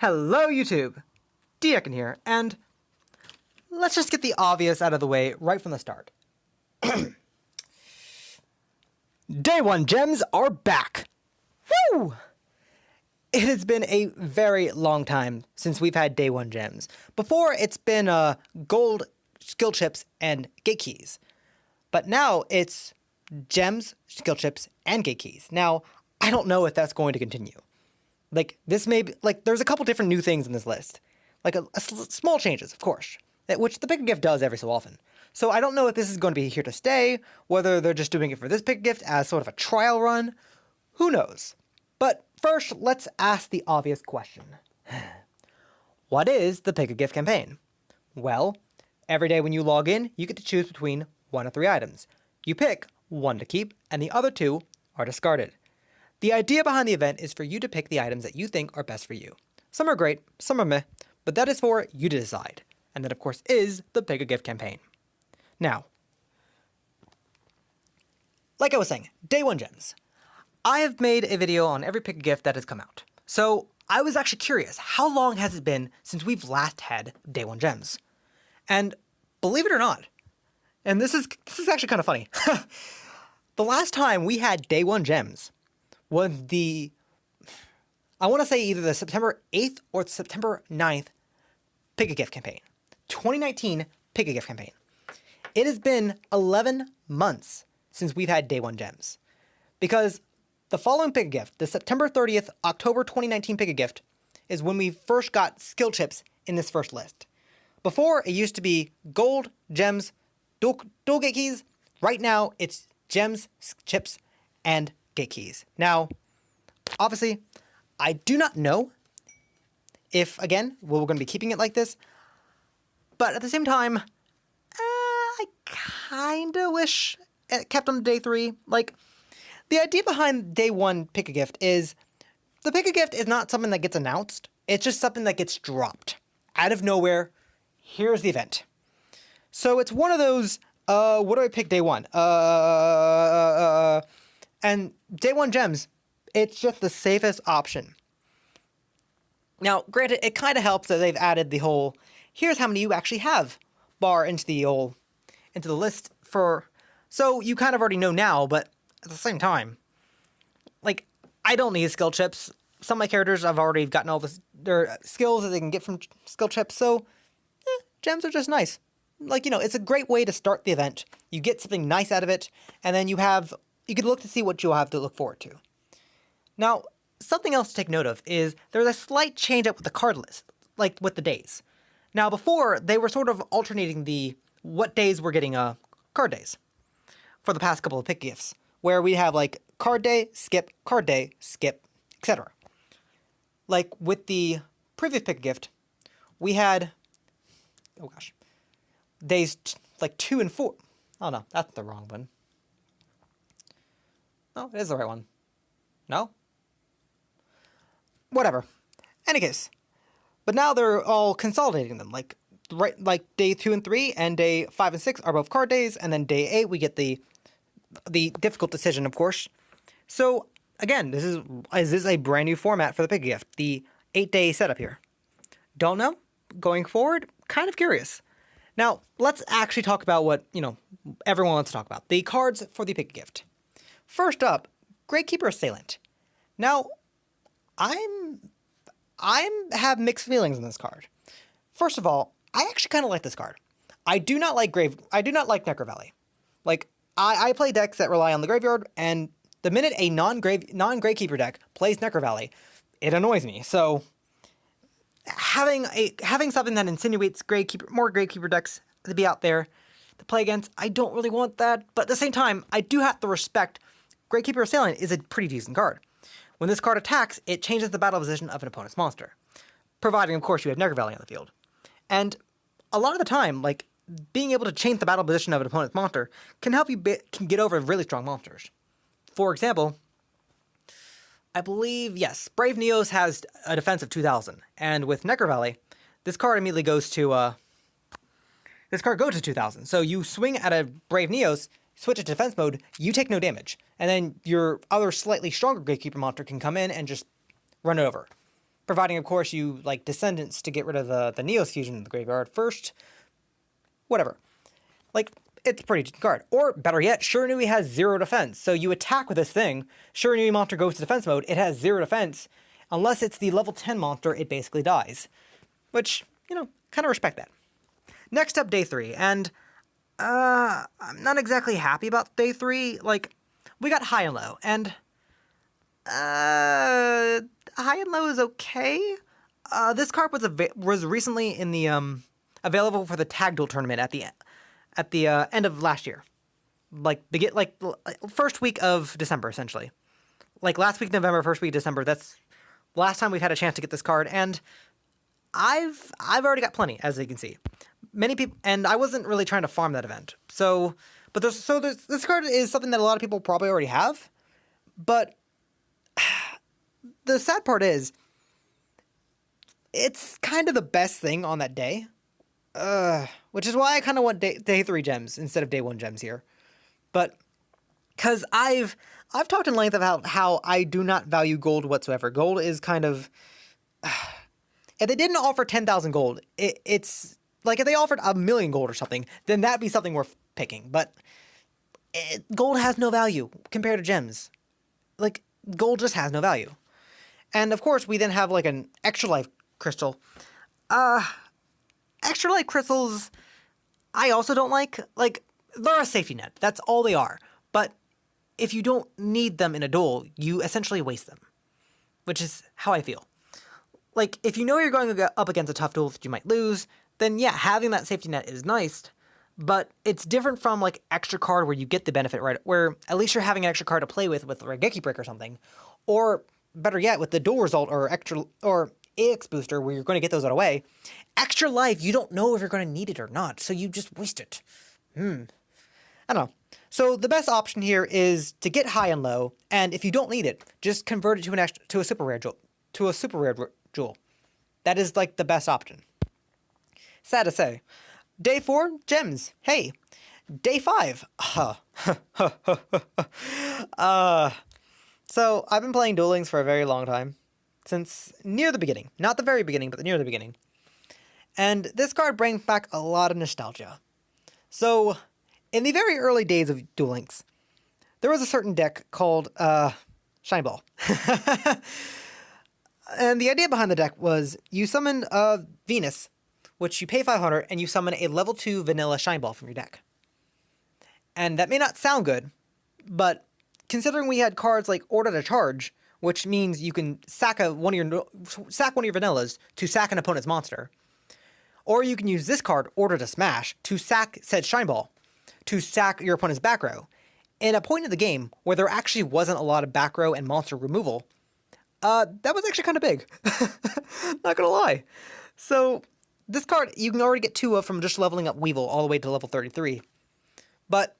Hello YouTube! D-Ekin here, and let's just get the obvious out of the way right from the start. Day 1 gems are back! Woo! It has been a very long time since we've had Day 1 gems. Before, it's been gold, skill chips, and gate keys. But now it's gems, skill chips, and gate keys. Now, I don't know if that's going to continue. This may be, there's a couple different new things in this list. Small changes, of course, which the Pick a Gift does every so often. So I don't know if this is going to be here to stay, whether they're just doing it for this Pick a Gift as sort of a trial run. Who knows? But first, let's ask the obvious question. What is the Pick a Gift campaign? Well, every day when you log in, you get to choose between 1 of 3 items. You pick 1 to keep, and the other 2 are discarded. The idea behind the event is for you to pick the items that you think are best for you. Some are great, some are meh, but that is for you to decide. And that, of course, is the Pick a Gift campaign. Now, like I was saying, Day 1 gems. I have made a video on every Pick a Gift that has come out. So I was actually curious, how long has it been since we've last had Day 1 gems? And believe it or not, and this is actually kind of funny, the last time we had Day 1 gems was I want to say either the September 8th or September 9th Pick a Gift campaign. 2019 Pick a Gift campaign. It has been 11 months since we've had Day 1 gems. Because the following Pick a Gift, the September 30th, October 2019 Pick a Gift, is when we first got skill chips in this first list. Before, it used to be gold, gems, dual gate keys. Right now, it's gems, chips, and gate keys. Now, obviously, I do not know if, again, we're going to be keeping it like this. But at the same time, I kind of wish it kept on Day 3. The idea behind Day 1 Pick a Gift is the Pick a Gift is not something that gets announced. It's just something that gets dropped out of nowhere. Here's the event. So it's one of those, what do I pick Day 1? And Day 1 gems, it's just the safest option. Now, granted, it kind of helps that they've added the whole, here's how many you actually have bar into the list for, so you kind of already know now, but at the same time, I don't need skill chips. Some of my characters, I've already gotten all their skills that they can get from skill chips, so gems are just nice. It's a great way to start the event. You get something nice out of it, and then you can look to see what you'll have to look forward to. Now, something else to take note of is there's a slight change up with the card list, with the days. Now, before, they were sort of alternating what days we're getting card days for the past couple of Pick Gifts, where we have card day, skip, etc. With the previous Pick Gift, we had, days 2 and 4. Oh no, that's the wrong one. No, it is the right one. No? Whatever. Any case. But now they're all consolidating them. Day 2 and 3 and day 5 and 6 are both card days, and then day 8 we get the difficult decision, of course. So again, this is a brand new format for the Pick a Gift, the 8-day setup here. Don't know. Going forward, kind of curious. Now, let's actually talk about what, everyone wants to talk about. The cards for the Pick a Gift. First up, Gravekeeper Assailant. Now, I have mixed feelings on this card. First of all, I actually kind of like this card. I do not like Necro Valley. I play decks that rely on the graveyard, and the minute a non-Gravekeeper deck plays Necro Valley, it annoys me. So having something that insinuates more Gravekeeper decks to be out there to play against, I don't really want that. But at the same time, I do have to respect Gravekeeper Assailant is a pretty decent card. When this card attacks, it changes the battle position of an opponent's monster, providing, of course, you have Necro Valley on the field. And a lot of the time, being able to change the battle position of an opponent's monster can help you get over really strong monsters. For example, I believe, yes, Brave Neos has a defense of 2,000, and with Necro Valley, this card immediately goes to 2,000. So you swing at a Brave Neos, switch it to defense mode, you take no damage. And then your other slightly stronger Gatekeeper monster can come in and just run it over. providing, of course, you like Descendants to get rid of the Neos fusion in the graveyard first. Whatever. Like, it's a pretty decent card. Or, better yet, Shiranui has 0 defense. So you attack with this thing, Shiranui monster goes to defense mode, it has 0 defense. Unless it's the level 10 monster, it basically dies. Which, you know, kind of respect that. Next up, day 3. And, I'm not exactly happy about day 3. Like, we got high and low. And, high and low is okay. This card was recently in the, available for the Tag Duel tournament at the end of last year. Like, first week of December, essentially. Like, last week November, first week of December, that's the last time we've had a chance to get this card, and I've already got plenty, as you can see. Many people, and I wasn't really trying to farm that event. But this card is something that a lot of people probably already have, but the sad part is, it's kind of the best thing on that day. Which is why I kind of want day 3 gems instead of day 1 gems here. But, because I've talked in length about how I do not value gold whatsoever. Gold is kind of, if they didn't offer 10,000 gold, it's, like if they offered 1,000,000 gold or something, then that'd be something worth picking. But, gold has no value compared to gems. Like, gold just has no value. And of course, we then have like an extra life crystal. Extra life crystals, I also don't like. Like, they're a safety net. That's all they are. But if you don't need them in a duel, you essentially waste them. Which is how I feel. Like, if you know you're going up against a tough duel that you might lose, then yeah, having that safety net is nice. But it's different from, like, extra card where you get the benefit, right? Where at least you're having an extra card to play with Raigeki Break or something. Or, better yet, with the duel result or AX booster where you're going to get those out of the way. Extra life, you don't know if you're going to need it or not, so you just waste it. I don't know. So the best option here is to get high and low, and if you don't need it, just convert it to a super rare jewel. That is like the best option. Sad to say. Day 4, gems. Hey. Day 5. So I've been playing Duel Links for a very long time. Since near the beginning. Not the very beginning, but near the beginning. And this card brings back a lot of nostalgia. So, in the very early days of Duel Links, there was a certain deck called, Shine Ball. And the idea behind the deck was, you summon, Venus, which you pay 500, and you summon a level 2 vanilla Shine Ball from your deck. And that may not sound good, but considering we had cards like Order to Charge, which means you can sack one of your vanillas to sack an opponent's monster. Or you can use this card, Order to Smash, to sack said Shine Ball, to sack your opponent's back row. In a point of the game where there actually wasn't a lot of back row and monster removal, that was actually kind of big. Not gonna lie. So, this card, you can already get 2 of from just leveling up Weevil all the way to level 33. But,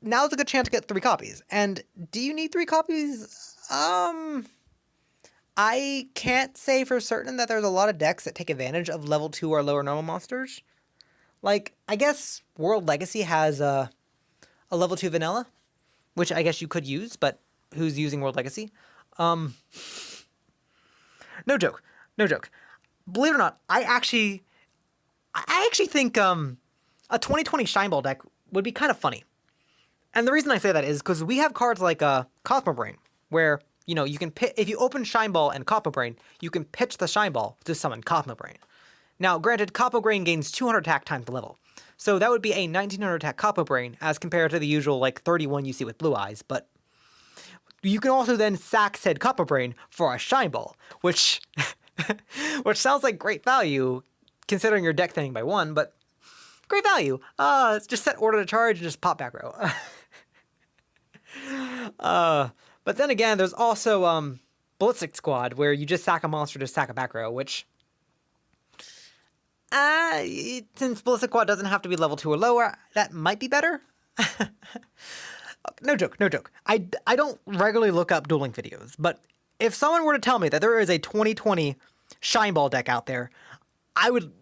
now's a good chance to get 3 copies. And, do you need 3 copies? I can't say for certain that there's a lot of decks that take advantage of level 2 or lower normal monsters. Like, I guess World Legacy has a level 2 vanilla, which I guess you could use, but who's using World Legacy? No joke. Believe it or not, I actually think a 2020 Shine Ball deck would be kind of funny. And the reason I say that is because we have cards like Cosmo Brain, where, you know, you can if you open Shine Ball and Cosmo Brain, you can pitch the Shine Ball to summon Cosmo Brain. Now, granted, Cosmo Brain gains 200 attack times the level, so that would be a 1900 attack Cosmo Brain as compared to the usual like 31 you see with Blue Eyes. But you can also then sack said Cosmo Brain for a Shine Ball, which sounds like great value considering your deck thinning by 1, but great value. Just set Order to Charge and just pop back row. But then again, there's also Ballistic Squad, where you just sack a monster to sack a back row, which, since Ballistic Squad doesn't have to be level 2 or lower, that might be better. No joke. I don't regularly look up dueling videos, but if someone were to tell me that there is a 2020 Shine Ball deck out there, I would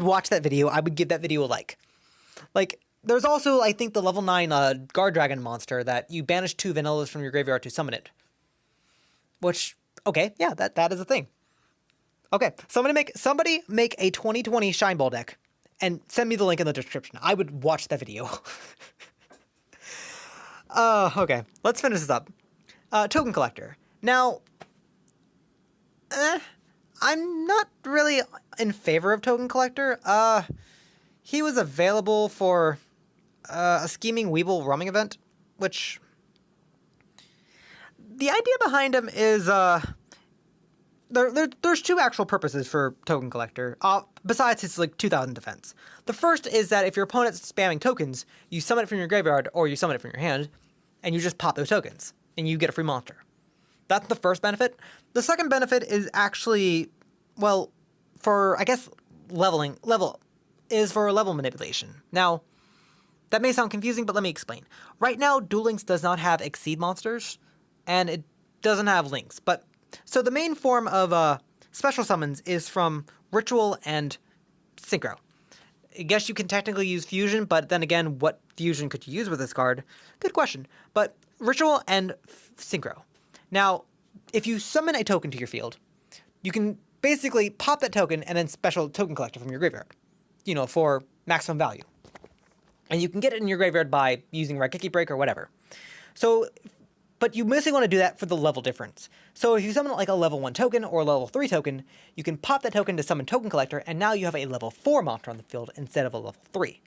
watch that video. I would give that video a like. Like, there's also, I think, the level 9 Guard Dragon monster that you banish 2 vanillas from your graveyard to summon it. Which, okay, yeah, that is a thing. Okay, somebody make a 2020 Shine Ball deck and send me the link in the description. I would watch that video. Okay, let's finish this up. Token Collector. Now, I'm not really in favor of Token Collector. He was available for a Scheming Weeble roaming event, which... The idea behind him is, there's two actual purposes for Token Collector, besides his, 2,000 defense. The first is that if your opponent's spamming tokens, you summon it from your graveyard, or you summon it from your hand, and you just pop those tokens, and you get a free monster. That's the first benefit. The second benefit is actually, well, for, I guess, level manipulation. Now, that may sound confusing, but let me explain. Right now, Duel Links does not have Exceed monsters, and it doesn't have links. But so the main form of special summons is from Ritual and Synchro. I guess you can technically use Fusion, but then again, what Fusion could you use with this card? Good question. But Ritual and Synchro. Now, if you summon a token to your field, you can basically pop that token and then special Token Collector from your graveyard, for maximum value. And you can get it in your graveyard by using Raigeki Break or whatever. But you mostly want to do that for the level difference. So if you summon a level 1 token or a level 3 token, you can pop that token to summon Token Collector, and now you have a level 4 monster on the field instead of a level 3.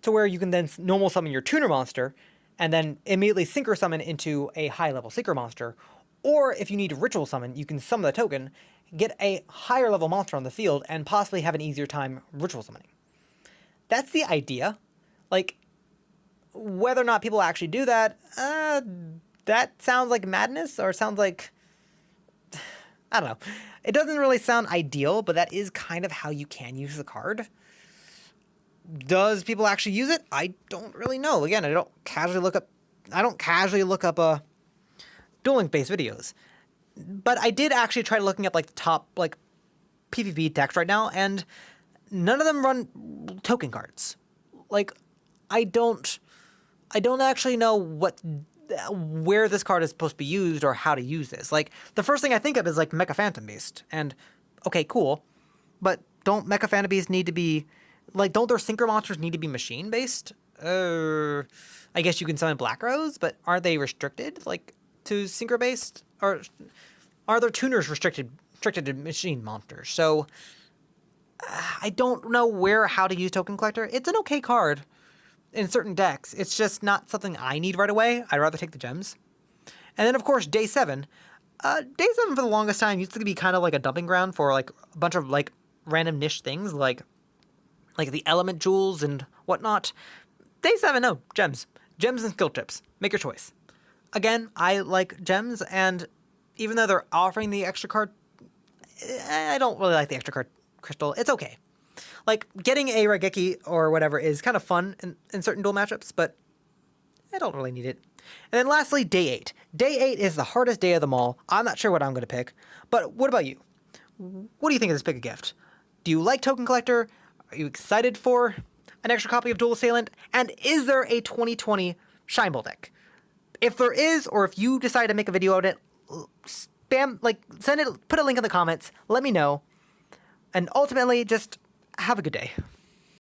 To where you can then normal summon your tuner monster, and then immediately synchro summon into a high level synchro monster. Or if you need to ritual summon, you can summon the token, get a higher level monster on the field, and possibly have an easier time ritual summoning. That's the idea. Whether or not people actually do that, that sounds like madness, or sounds like... I don't know. It doesn't really sound ideal, but that is kind of how you can use the card. Does people actually use it? I don't really know. Again, I don't casually look up Duel Link-based videos. But I did actually try looking up the top PvP decks right now, and none of them run token cards. I don't actually know where this card is supposed to be used or how to use this. The first thing I think of is Mecha Phantom based, and okay, cool, but don't Mecha Phantom based need to be don't their synchro monsters need to be machine based? I guess you can summon Black Rose, but aren't they restricted to synchro based, or are their tuners restricted to machine monsters? So I don't know how to use Token Collector. It's an okay card in certain decks. It's just not something I need right away. I'd rather take the gems. And then, of course, Day 7. Day 7 for the longest time used to be kind of like a dumping ground for a bunch of random niche things like the element jewels and whatnot. Day 7, no, gems. Gems and skill trips. Make your choice. Again, I like gems, and even though they're offering the extra card, I don't really like the extra card crystal. It's okay. Getting a Raigeki or whatever is kind of fun in certain duel matchups, but I don't really need it. And then lastly, Day 8. Day 8 is the hardest day of them all. I'm not sure what I'm going to pick, but what about you? What do you think of this pick a gift? Do you like Token Collector? Are you excited for an extra copy of Duel Assailant? And is there a 2020 Shine Ball deck? If there is, or if you decide to make a video on it, send it, put a link in the comments, let me know, and ultimately, just have a good day.